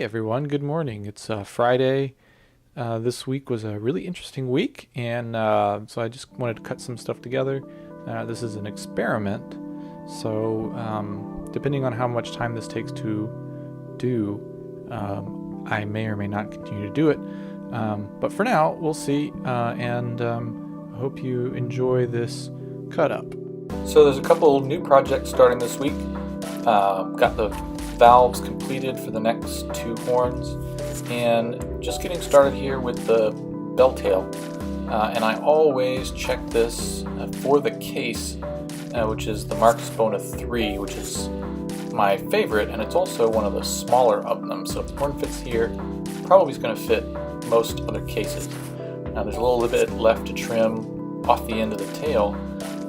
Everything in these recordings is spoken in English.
everyone, good morning. It's Friday. This week was a really interesting week, and so I just wanted to cut some stuff together. This is an experiment, so depending on how much time this takes to do, I may or may not continue to do it. But for now, we'll see, and I hope you enjoy this cut up. So there's a couple new projects starting this week. Got the valves completed for the next two horns, and just getting started here with the bell tail. And I always check this for the case, which is the Marcus Bona 3, which is my favorite, and it's also one of the smaller of them. So if the horn fits here, probably is going to fit most other cases. Now there's a little bit left to trim off the end of the tail,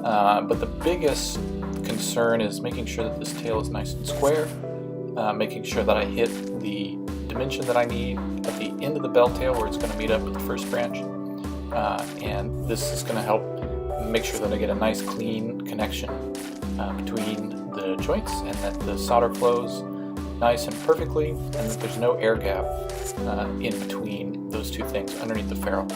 but the biggest concern is making sure that this tail is nice and square, making sure that I hit the dimension that I need at the end of the bell tail where it's going to meet up with the first branch, and this is going to help make sure that I get a nice clean connection between the joints, and that the solder flows nice and perfectly, and that there's no air gap in between those two things underneath the ferrule.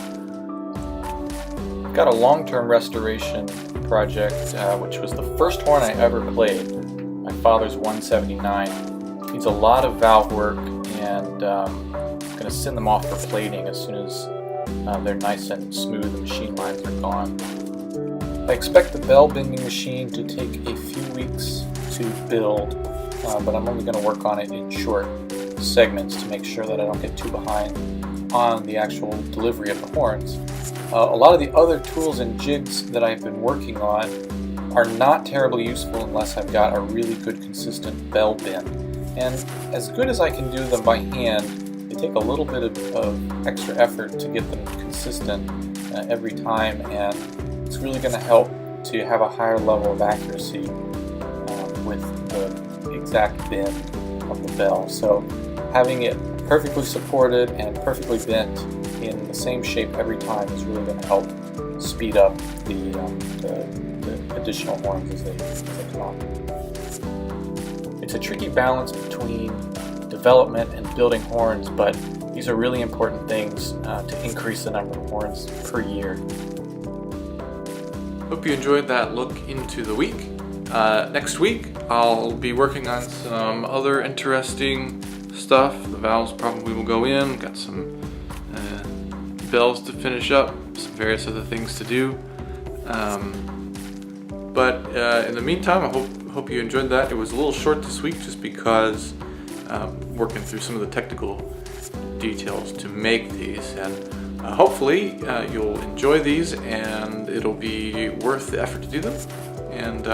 Got a long-term restoration project, which was the first horn I ever played, my father's 179. Needs a lot of valve work, and I'm going to send them off for plating as soon as they're nice and smooth and machine lines are gone. I expect the bell bending machine to take a few weeks to build, but I'm only going to work on it in short segments to make sure that I don't get too behind on the actual delivery of the horns. A lot of the other tools and jigs that I've been working on are not terribly useful unless I've got a really good consistent bell bend. And as good as I can do them by hand, they take a little bit of extra effort to get them consistent every time, and it's really going to help to have a higher level of accuracy with the exact bend of the bell. So having it perfectly supported and perfectly bent in the same shape every time is really going to help speed up the additional horns as they come on. It's a tricky balance between development and building horns, but these are really important things to increase the number of horns per year. Hope you enjoyed that look into the week. Next week I'll be working on some other interesting stuff. The valves probably will go in. Got some bells to finish up, some various other things to do. But in the meantime, I hope you enjoyed that. It was a little short this week just because working through some of the technical details to make these, and hopefully you'll enjoy these and it'll be worth the effort to do them, and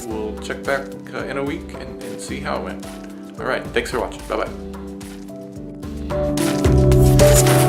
we'll check back in a week and see how it went. Alright, thanks for watching. Bye bye.